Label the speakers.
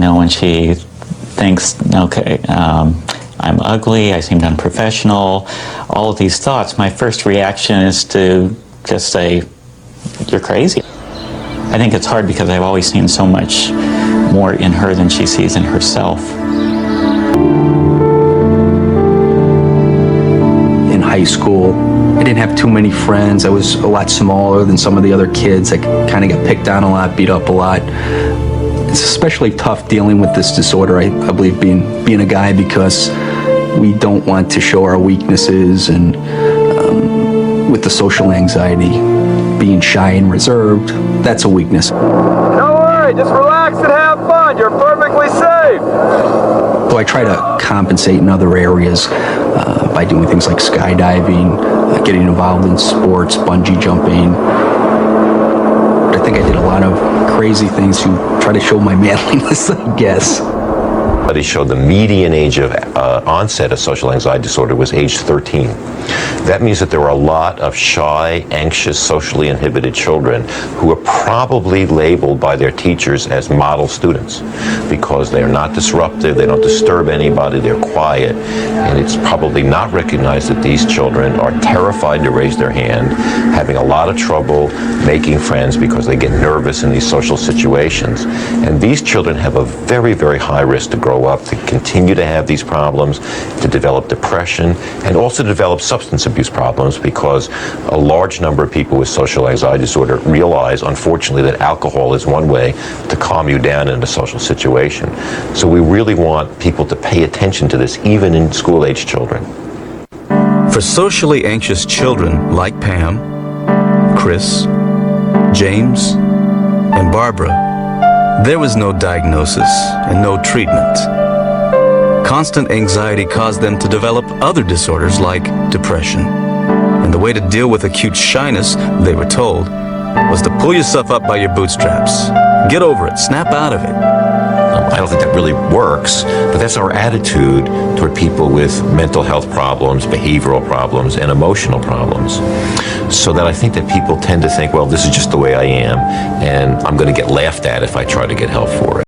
Speaker 1: when she thinks, okay, I'm ugly, I seemed unprofessional, all of these thoughts, my first reaction is to just say, you're crazy. I think it's hard because I've always seen so much more in her than she sees in herself.
Speaker 2: In high school, I didn't have too many friends. I was a lot smaller than some of the other kids. I kind of got picked on a lot, beat up a lot. It's especially tough dealing with this disorder, I believe, being a guy, because we don't want to show our weaknesses, and with the social anxiety, being shy and reserved, that's a weakness.
Speaker 3: Don't worry, just relax and have fun. You're perfectly safe.
Speaker 2: So I try to compensate in other areas by doing things like skydiving, getting involved in sports, bungee jumping. I think I did a lot of crazy things to try to show my manliness, I guess.
Speaker 4: Studies showed the median age of onset of social anxiety disorder was age 13. That means that there are a lot of shy, anxious, socially inhibited children who are probably labeled by their teachers as model students because they are not disruptive, they don't disturb anybody, they're quiet, and it's probably not recognized that these children are terrified to raise their hand, having a lot of trouble making friends because they get nervous in these social situations. And these children have a very, very high risk to grow up, to continue to have these problems, to develop depression, and also to develop substance abuse problems, because a large number of people with social anxiety disorder realize, unfortunately, that alcohol is one way to calm you down in a social situation. So we really want people to pay attention to this, even in school-age children.
Speaker 5: For socially anxious children like Pam, Chris, James, and Barbara, there was no diagnosis and no treatment. Constant anxiety caused them to develop other disorders like depression. And the way to deal with acute shyness, they were told, was to pull yourself up by your bootstraps. Get over it, snap out of it.
Speaker 4: I don't think that really works, but that's our attitude toward people with mental health problems, behavioral problems, and emotional problems. So that I think that people tend to think, well, this is just the way I am, and I'm going to get laughed at if I try to get help for it.